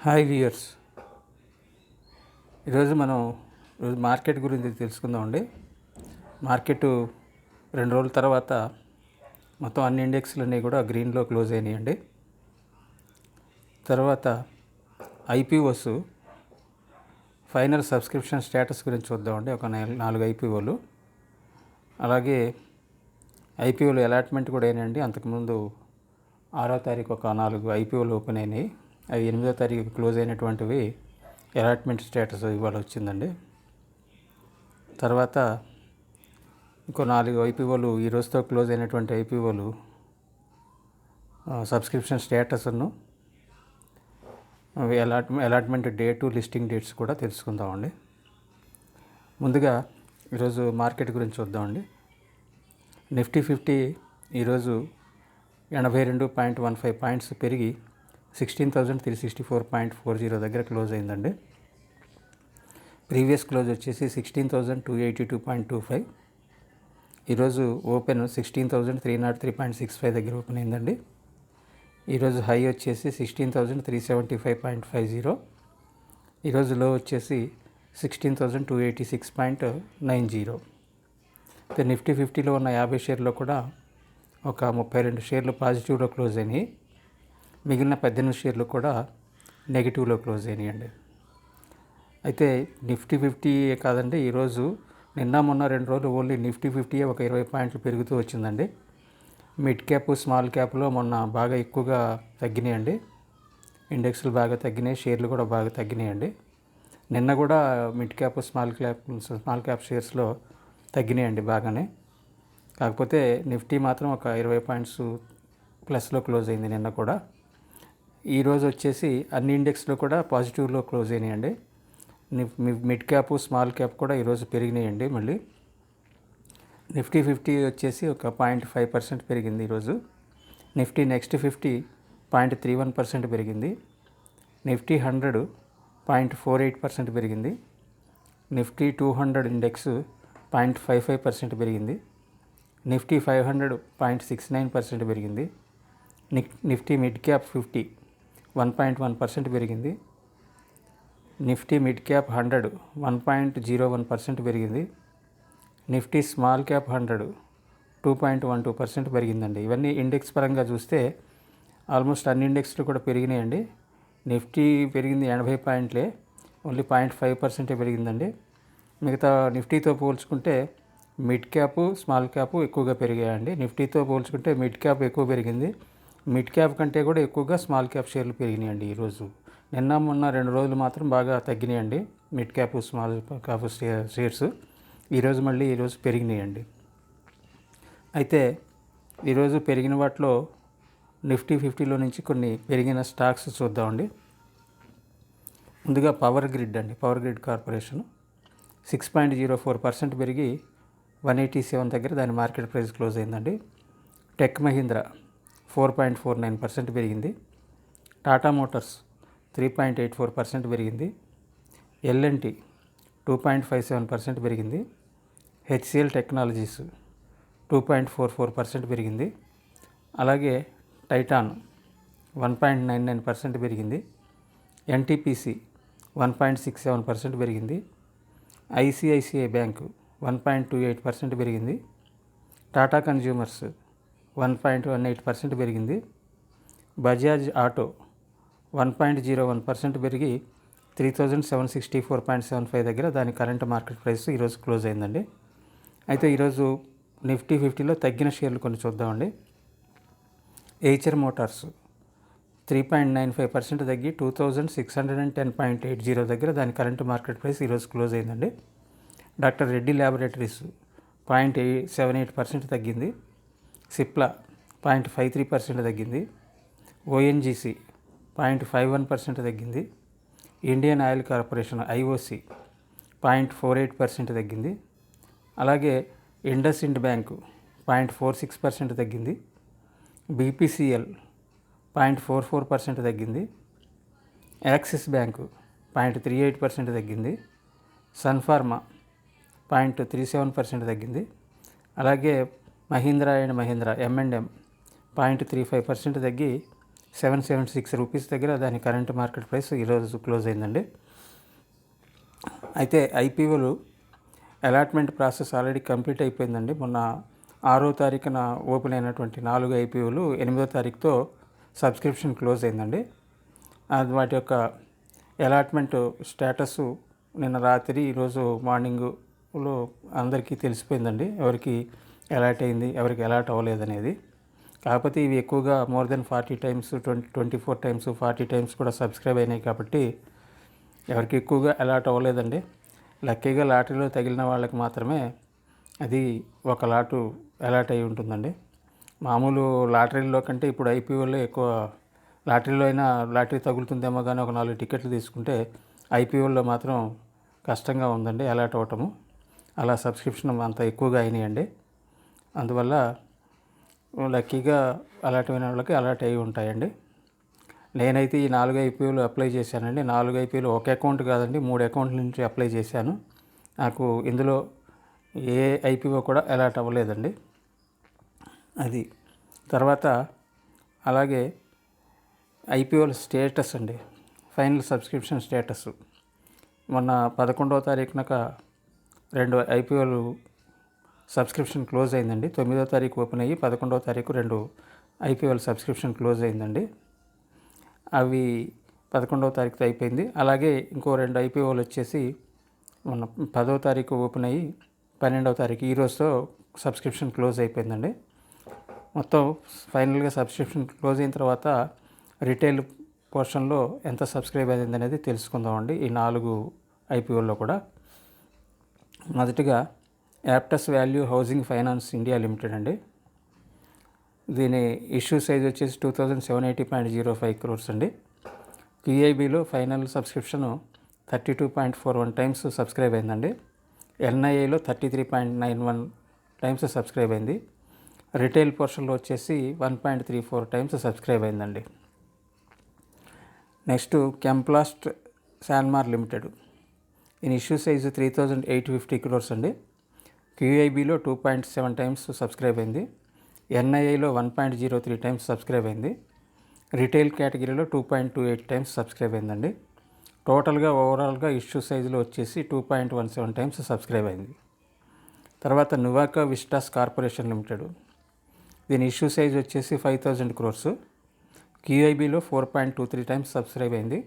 Hi viewers. ఈరోజు market గురించి తెలుసుకుందామండి. మార్కెట్ 2 రోజుల తర్వాత మొత్తం అన్ని ఇండెక్స్లన్నీ కూడా గ్రీన్లో క్లోజ్ అయినాయండి. తర్వాత ఐపీఓస్ ఫైనల్ సబ్స్క్రిప్షన్ స్టేటస్ గురించి చూద్దామండి. ఒక 4 ఐపీఓలు, అలాగే ఐపీఓలు అలాట్మెంట్ కూడా అయినాయండి. అంతకుముందు 6వ తారీఖు ఒక 4 ఐపీఓలు ఓపెన్ అయినాయి. అవి 8వ తారీఖు క్లోజ్ అయినటువంటివి అలాట్మెంట్ స్టేటస్ ఇవాళ వచ్చిందండి. తర్వాత ఇంకో 4 ఐపీఓలు ఈ రోజుతో క్లోజ్ అయినటువంటి ఐపీఓలు సబ్స్క్రిప్షన్ స్టేటస్ను అలాట్మెంట్ డేటు, లిస్టింగ్ డేట్స్ కూడా తెలుసుకుందామండి. ముందుగా ఈరోజు మార్కెట్ గురించి చూద్దామండి. నిఫ్టీ 50 ఈరోజు 82.15 పాయింట్స్ పెరిగి 16,364.40 దగ్గర క్లోజ్ అయిందండి. ప్రీవియస్ క్లోజ్ వచ్చేసి 16,282.25. ఈరోజు ఓపెన్ 16,303.65 దగ్గర ఓపెన్ అయిందండి. ఈరోజు హై వచ్చేసి 16,375.50. ఈరోజు లో వచ్చేసి 16,286.90. నిఫ్టీ 50లో ఉన్న 50 షేర్లో కూడా ఒక 32 షేర్లు పాజిటివ్లో క్లోజ్ అయినాయి. మిగిలిన 18 షేర్లు కూడా నెగిటివ్లో క్లోజ్ అయినాయండి. అయితే నిఫ్టీ 50 కాదండి, ఈరోజు నిన్న మొన్న 2 రోజులు ఓన్లీ నిఫ్టీ 50 ఒక 20 పాయింట్లు పెరుగుతూ వచ్చిందండి. మిడ్ క్యాప్, స్మాల్ క్యాప్లో మొన్న బాగా ఎక్కువగా తగ్గినాయండి. ఇండెక్స్లు బాగా తగ్గినాయి, షేర్లు కూడా బాగా తగ్గినాయండి. నిన్న కూడా మిడ్ క్యాప్, స్మాల్ క్యాప్ షేర్స్లో తగ్గినాయండి బాగానే. కాకపోతే నిఫ్టీ మాత్రం ఒక 20 పాయింట్స్ ప్లస్లో క్లోజ్ అయింది నిన్న కూడా. ఈరోజు వచ్చేసి అన్ని ఇండెక్స్లో కూడా పాజిటివ్లో క్లోజ్ అయినాయండి. మిడ్ క్యాప్, స్మాల్ క్యాప్ కూడా ఈరోజు పెరిగినాయండి. మళ్ళీ నిఫ్టీ 50 వచ్చేసి ఒక 0.5% పెరిగింది ఈరోజు. నిఫ్టీ నెక్స్ట్ 50 0.31% పెరిగింది. నిఫ్టీ 100 0.48% పెరిగింది. నిఫ్టీ 200 ఇండెక్స్ 0.55% పెరిగింది. నిఫ్టీ 500 0.69% పెరిగింది. నిఫ్టీ మిడ్ క్యాప్ 50 1.1% పెరిగింది. నిఫ్టీ మిడ్ క్యాప్ 100 1.01% పెరిగింది. నిఫ్టీ స్మాల్ క్యాప్ 100 2.12% పెరిగిందండి. ఇవన్నీ ఇండెక్స్ పరంగా చూస్తే ఆల్మోస్ట్ అన్ని ఇండెక్స్లు కూడా పెరిగినాయండి. నిఫ్టీ పెరిగింది 80 పాయింట్లే, ఓన్లీ 0.5% పెరిగిందండి. మిగతా నిఫ్టీతో పోల్చుకుంటే మిడ్ క్యాప్, స్మాల్ క్యాప్ ఎక్కువగా పెరిగాయండి. నిఫ్టీతో పోల్చుకుంటే మిడ్ క్యాప్ ఎక్కువ పెరిగింది. మిడ్ క్యాప్ కంటే కూడా ఎక్కువగా స్మాల్ క్యాప్ షేర్లు పెరిగినాయండి ఈరోజు. నిన్న మొన్న 2 రోజులు మాత్రం బాగా తగ్గినాయండి mid cap, small cap shares. ఈరోజు పెరిగినాయండి. అయితే ఈరోజు పెరిగిన వాటిలో నిఫ్టీ 50లో నుంచి కొన్ని పెరిగిన స్టాక్స్ చూద్దామండి. ముందుగా పవర్ గ్రిడ్ కార్పొరేషన్ 6.04% పెరిగి 187 దగ్గర దాని మార్కెట్ ప్రైస్ క్లోజ్ అయిందండి. టెక్ మహీంద్రా 4.49% పెరిగింది. టాటా మోటార్స్ 3.84% పెరిగింది. ఎల్ఎన్టీ 2.57% పెరిగింది. హెచ్సిఎల్ టెక్నాలజీస్ 2.44% పెరిగింది. అలాగే టైటాన్ 1.99% పెరిగింది. ఎన్టీపీసీ 1.67% పెరిగింది. ఐసిఐసిఐ బ్యాంకు 1.28% పెరిగింది. టాటా కన్జ్యూమర్స్ 1.18% పెరిగింది. బజాజ్ ఆటో 1.01% పెరిగి 3,764.75 దగ్గర దాని కరెంట్ మార్కెట్ ప్రైస్ ఈరోజు క్లోజ్ అయిందండి. అయితే ఈరోజు నిఫ్టీ 50లో తగ్గిన షేర్లు కొన్ని చూద్దామండి. ఎయిచర్ మోటార్స్ 3.95% తగ్గి 2,610.80 దగ్గర దాని కరెంట్ మార్కెట్ ప్రైస్ ఈరోజు క్లోజ్ అయిందండి. డాక్టర్ రెడ్డి ల్యాబొరేటరీస్ 0.78% తగ్గింది. సిప్లా 0.53% తగ్గింది. ఓఎన్జీసీ 0.51% తగ్గింది. ఇండియన్ ఆయిల్ కార్పొరేషన్ ఐఓసి 0.48% తగ్గింది. అలాగే ఇండస్ ఇండ్ బ్యాంకు 0.46% తగ్గింది. బీపీసీఎల్ 0.44% తగ్గింది. యాక్సిస్ బ్యాంకు 0.38% తగ్గింది. సన్ఫార్మా 0.37% తగ్గింది. అలాగే మహీంద్రా అండ్ మహీంద్రా M&M 0.35% తగ్గి 776 రూపీస్ దగ్గర దాని కరెంట్ మార్కెట్ ప్రైస్ ఈరోజు క్లోజ్ అయిందండి. అయితే ఐపీఓలు అలాట్మెంట్ ప్రాసెస్ ఆల్రెడీ కంప్లీట్ అయిపోయిందండి. మొన్న 6వ తారీఖున ఓపెన్ అయినటువంటి 4 ఐపీఓలు 8వ తారీఖుతో సబ్స్క్రిప్షన్ క్లోజ్ అయిందండి. అది వాటి యొక్క అలాట్మెంట్ స్టేటస్ నిన్న రాత్రి ఈరోజు మార్నింగ్లో అందరికీ తెలిసిపోయిందండి, ఎవరికి అలాట్ అయింది ఎవరికి అలాట్ అవ్వలేదనేది. కాకపోతే ఇవి ఎక్కువగా more than 40 times 24 times 40 times కూడా సబ్స్క్రైబ్ అయినాయి కాబట్టి ఎవరికి ఎక్కువగా అలాట్ అవ్వలేదండి. లక్కీగా లాటరీలో తగిలిన వాళ్ళకి మాత్రమే అది ఒక లాటు అలాట్ అయి ఉంటుందండి. మామూలు లాటరీలో కంటే ఇప్పుడు ఐపీఓలో ఎక్కువ, లాటరీలో అయినా లాటరీ తగులుతుందేమో కానీ ఒక 4 టికెట్లు తీసుకుంటే ఐపీఓలో మాత్రం కష్టంగా ఉందండి అలాట్ అవ్వటము. అలా సబ్స్క్రిప్షన్ అంత ఎక్కువగా అయినాయండి. అందువల్ల లక్కీగా అలాట్ అయిన వాళ్ళకి అలాట్ అయి ఉంటాయండి. నేనైతే ఈ 4 ఐపీఓలు అప్లై చేశానండి. 4 ఐపీఓలు ఒక అకౌంట్ కాదండి, 3 అకౌంట్ల నుంచి అప్లై చేశాను. నాకు ఇందులో ఏ ఐపీఓ కూడా అలాట్ అవ్వలేదండి. అది తర్వాత అలాగే ఐపీఓల స్టేటస్ అండి, ఫైనల్ సబ్స్క్రిప్షన్ స్టేటస్ మొన్న 11వ తారీఖునక 2 ఐపీఓలు సబ్స్క్రిప్షన్ క్లోజ్ అయిందండి. 9వ తారీఖు ఓపెన్ అయ్యి 11వ తారీఖు 2 ఐపీఓల సబ్స్క్రిప్షన్ క్లోజ్ అయిందండి. అవి 11వ తారీఖుతో అయిపోయింది. అలాగే ఇంకో 2 ఐపీఓలు వచ్చేసి మొన్న 10వ తారీఖు ఓపెన్ అయ్యి 12వ తారీఖు ఈ రోజుతో సబ్స్క్రిప్షన్ క్లోజ్ అయిపోయిందండి. మొత్తం ఫైనల్గా సబ్స్క్రిప్షన్ క్లోజ్ అయిన తర్వాత రిటైల్ పోర్షన్లో ఎంత సబ్స్క్రైబ్ అయింది అనేది తెలుసుకుందామండి ఈ 4 ఐపీఓల్లో కూడా. మొదటిగా Aptus value housing finance India limited అండి. దీని ఇష్యూ సైజ్ వచ్చేసి 2780.05 crores అండి. క్యూఐబీలో ఫైనల్ సబ్స్క్రిప్షను 32.41 టైమ్స్ సబ్స్క్రైబ్ అయిందండి. ఎన్ఐఏలో 33.91 టైమ్స్ సబ్స్క్రైబ్ అయింది. రిటైల్ పోర్షన్లో వచ్చేసి 1.34 టైమ్స్ సబ్స్క్రైబ్ అయిందండి. Next Chemplast Sanmar limited. దీని ఇష్యూ సైజు 3850 crores అండి. క్యూఐబీలో 2.7 టైమ్స్ సబ్స్క్రైబ్ అయింది. ఎన్ఐఐలో 1.03 టైమ్స్ సబ్స్క్రైబ్ అయింది. రిటైల్ కేటగిరీలో 2.28 టైమ్స్ సబ్స్క్రైబ్ అయిందండి. టోటల్గా ఓవరాల్గా ఇష్యూ సైజులో వచ్చేసి 2.17 టైమ్స్ సబ్స్క్రైబ్ అయింది. తర్వాత నువాకా విస్టాస్ కార్పొరేషన్ లిమిటెడ్. దీని ఇష్యూ సైజ్ వచ్చేసి 5000 crores. క్యూఐబీలో 4.23 టైమ్స్ సబ్స్క్రైబ్ అయింది.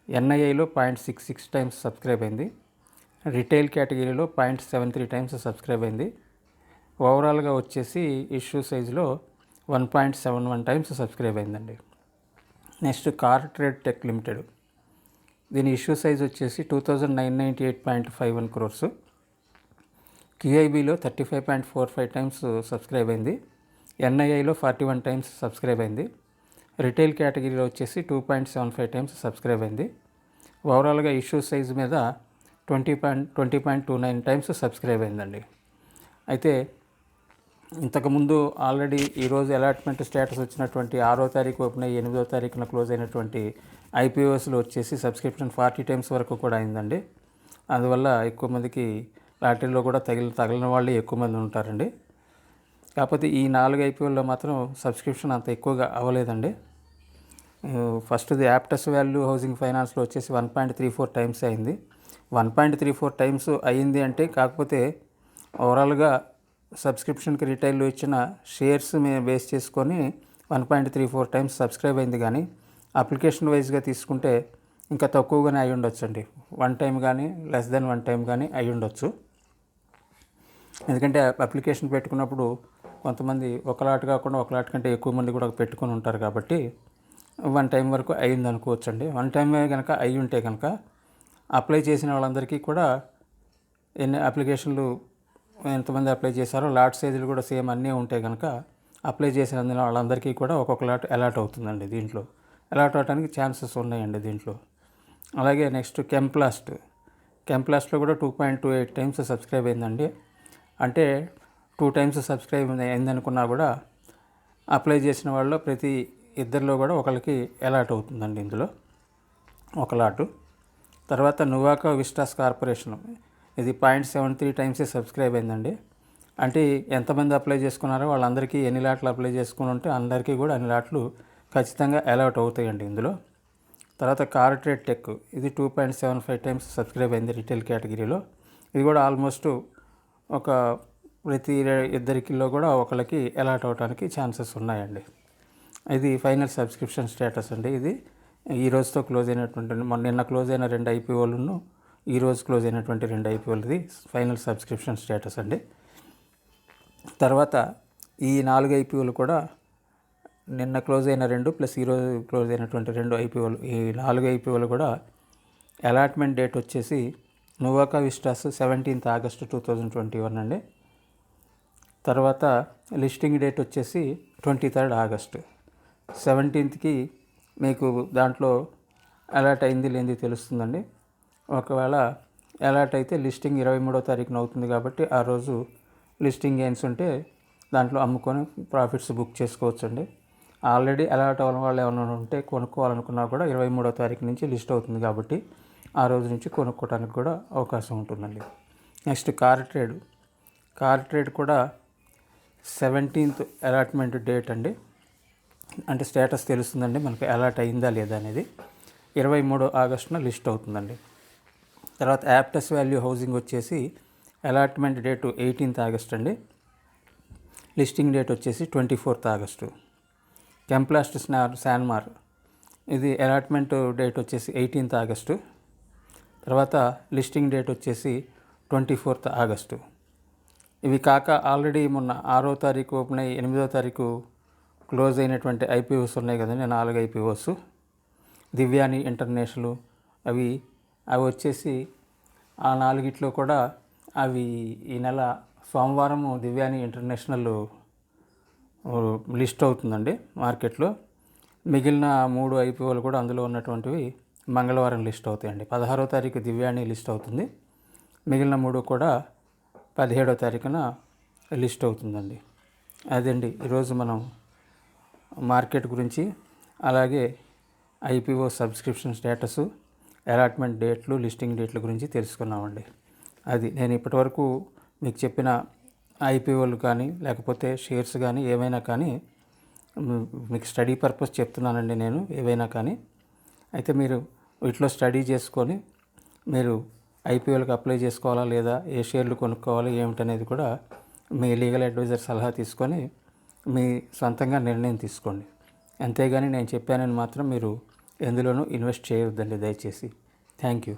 ఎన్ఐఐలో 0.66 టైమ్స్ సబ్స్క్రైబ్ అయింది. రిటైల్ కేటగిరీలో 0.73 టైమ్స్ సబ్స్క్రైబ్ అయింది. ఓవరాల్గా వచ్చేసి ఇష్యూ సైజులో 1.71 టైమ్స్ సబ్స్క్రైబ్ అయిందండి. Next car trade tech limited. దీని ఇష్యూ సైజ్ వచ్చేసి 2998.51 crores. క్యూఐబీలో 35.45 టైమ్స్ సబ్స్క్రైబ్ అయింది. ఎన్ఐఐలో 41 టైమ్స్ సబ్స్క్రైబ్ అయింది. రిటైల్ కేటగిరీలో వచ్చేసి 2.75 టైమ్స్ సబ్స్క్రైబ్ అయింది. ఓవరాల్గా ఇష్యూ సైజ్ మీద 20.29 టైమ్స్ సబ్స్క్రైబ్ అయిందండి. అయితే ఇంతకుముందు ఆల్రెడీ ఈరోజు అలాట్మెంట్ స్టేటస్ వచ్చినటువంటి 6వ తారీఖు ఓపెన్ అయ్యి 8వ తారీఖున క్లోజ్ అయినటువంటి ఐపీఓస్లో వచ్చేసి సబ్స్క్రిప్షన్ 40 టైమ్స్ వరకు కూడా అయిందండి. అందువల్ల ఎక్కువ మందికి లాటరీలో కూడా తగిలిన వాళ్ళు ఎక్కువ మంది ఉంటారండి. కాకపోతే ఈ 4 ఐపీఓల్లో మాత్రం సబ్స్క్రిప్షన్ అంత ఎక్కువగా అవ్వలేదండి. ఫస్ట్ది యాప్టస్ వాల్యూ హౌసింగ్ ఫైనాన్స్లో వచ్చేసి 1.34 టైమ్స్ అయింది. 1.34 టైమ్స్ అయింది అంటే కాకపోతే ఓవరాల్గా సబ్స్క్రిప్షన్కి రిటైల్లో ఇచ్చిన షేర్స్ మీద బేస్ చేసుకొని 1.34 టైమ్స్ సబ్స్క్రైబ్ అయింది. కానీ అప్లికేషన్ వైజ్గా తీసుకుంటే ఇంకా తక్కువగానే అయి ఉండొచ్చు అండి. 1 టైం కానీ లెస్ దెన్ 1 టైం కానీ అయి ఉండొచ్చు. ఎందుకంటే అప్లికేషన్ పెట్టుకున్నప్పుడు కొంతమంది ఒక లాట్ కాకుండా ఒక లాట్ కంటే ఎక్కువ మంది కూడా పెట్టుకొని ఉంటారు కాబట్టి 1 టైం వరకు అయ్యింది అనుకోవచ్చు అండి. 1 టైమే కనుక అయి ఉంటే కనుక అప్లై చేసిన వాళ్ళందరికీ కూడా ఎన్ని అప్లికేషన్లు ఎంతమంది అప్లై చేశారో లాట్ సైజులు కూడా సేమ్ అన్నీ ఉంటే కనుక అప్లై చేసిన వాళ్ళందరికీ కూడా ఒక్కొక్క లాట్ అలాట్ అవుతుందండి. దీంట్లో అలాట్ అవడానికి ఛాన్సెస్ ఉన్నాయండి దీంట్లో. అలాగే నెక్స్ట్ కెంప్లాస్ట్లో కూడా 2.28 టైమ్స్ సబ్స్క్రైబ్ అయిందండి. అంటే 2 టైమ్స్ సబ్స్క్రైబ్ అయిందనుకున్నా కూడా అప్లై చేసిన వాళ్ళలో ప్రతి ఇద్దరిలో కూడా ఒకరికి అలాట్ అవుతుందండి ఇందులో ఒక లాటు. తర్వాత నువాకా విస్టాస్ కార్పొరేషన్, ఇది 0.73 టైమ్సే సబ్స్క్రైబ్ అయిందండి. అంటే ఎంతమంది అప్లై చేసుకున్నారో వాళ్ళందరికీ ఎన్ని లాట్లు అప్లై చేసుకుని ఉంటే అందరికీ కూడా అన్ని లాట్లు ఖచ్చితంగా అలాట్ అవుతాయండి ఇందులో. తర్వాత కార్పొరేట్ టెక్ ఇది 2.75 టైమ్స్ సబ్స్క్రైబ్ అయింది రిటైల్ కేటగిరీలో. ఇది కూడా ఆల్మోస్ట్ ఒక ప్రతి ఇద్దరికిలో కూడా ఒకరికి అలాట్ అవడానికి ఛాన్సెస్ ఉన్నాయండి. ఇది ఫైనల్ సబ్స్క్రిప్షన్ స్టేటస్ అండి. ఇది ఈ రోజుతో క్లోజ్ అయినటువంటి నిన్న క్లోజ్ అయిన 2 IPOలను ఈ రోజు క్లోజ్ అయినటువంటి 2 IPOలది ఫైనల్ సబ్స్క్రిప్షన్ స్టేటస్ అండి. తర్వాత ఈ 4 IPOలు కూడా నిన్న క్లోజ్ అయిన 2 ప్లస్ ఈరోజు క్లోజ్ అయినటువంటి 2 IPOలు, ఈ 4 IPOలు కూడా అలాట్మెంట్ డేట్ వచ్చేసి నువాకా విస్టాస్ 17th August 2021 అండి. తర్వాత లిస్టింగ్ డేట్ వచ్చేసి 23rd August. 17th మీకు దాంట్లో అలాట్ అయింది లేనిది తెలుస్తుందండి. ఒకవేళ అలాట్ అయితే లిస్టింగ్ 23వ తారీఖున అవుతుంది కాబట్టి ఆ రోజు లిస్టింగ్ గెయిన్స్ ఉంటే దాంట్లో అమ్ముకొని ప్రాఫిట్స్ బుక్ చేసుకోవచ్చండి. ఆల్రెడీ అలాట్ అవ్వడం వాళ్ళు ఏమైనా ఉంటే కొనుక్కోవాలనుకున్నా కూడా 23వ తారీఖు నుంచి లిస్ట్ అవుతుంది కాబట్టి ఆ రోజు నుంచి కొనుక్కోవడానికి కూడా అవకాశం ఉంటుందండి. నెక్స్ట్ కార్ ట్రేడ్ కూడా 17th అలాట్మెంట్ డేట్ అండి. అంటే స్టేటస్ తెలుస్తుందండి మనకి అలాట్ అయిందా లేదా అనేది. 23వ ఆగస్టున లిస్ట్ అవుతుందండి. తర్వాత యాప్టస్ వాల్యూ హౌసింగ్ వచ్చేసి అలాట్మెంట్ డేటు 18th August అండి. లిస్టింగ్ డేట్ వచ్చేసి 24th August. కెంప్లాస్ట్ శాన్మార్ ఇది అలాట్మెంట్ డేట్ వచ్చేసి 18th August. తర్వాత లిస్టింగ్ డేట్ వచ్చేసి 24th August. ఇవి కాక ఆల్రెడీ మొన్న 6వ తారీఖు ఓపెన్ అయ్యి 8వ తారీఖు క్లోజ్ అయినటువంటి IPOs ఉన్నాయి కదండి, 4 IPOs. దివ్యాని ఇంటర్నేషనల్ అవి వచ్చేసి ఆ 4 కూడా అవి ఈ నెల సోమవారం దివ్యాని ఇంటర్నేషనల్ లిస్ట్ అవుతుందండి మార్కెట్లో. మిగిలిన 3 IPOలు కూడా అందులో ఉన్నటువంటివి మంగళవారం లిస్ట్ అవుతాయండి. 16వ తారీఖు దివ్యాని లిస్ట్ అవుతుంది. మిగిలిన 3 కూడా 17వ తారీఖున లిస్ట్ అవుతుందండి. అదండి ఈరోజు మనం మార్కెట్ గురించి, అలాగే IPO సబ్స్క్రిప్షన్ స్టేటస్, అలాట్మెంట్ డేట్లు, లిస్టింగ్ డేట్ల గురించి తెలుసుకున్నామండి. అది నేను ఇప్పటివరకు మీకు చెప్పిన IPOలు కానీ లేకపోతే షేర్స్ కానీ ఏవైనా కానీ మీకు స్టడీ పర్పస్ చెప్తున్నానండి నేను, ఏవైనా కానీ. అయితే మీరు వీటిలో స్టడీ చేసుకొని మీరు IPOలకు అప్లై చేసుకోవాలా లేదా, ఏ షేర్లు కొనుక్కోవాలి ఏమిటనేది కూడా మీ లీగల్ అడ్వైజర్ సలహా తీసుకొని మీ సొంతంగా నిర్ణయం తీసుకోండి. అంతేగాని నేను చెప్పానని మాత్రం మీరు ఎందులోనూ ఇన్వెస్ట్ చేయొద్దండి దయచేసి. Thank you.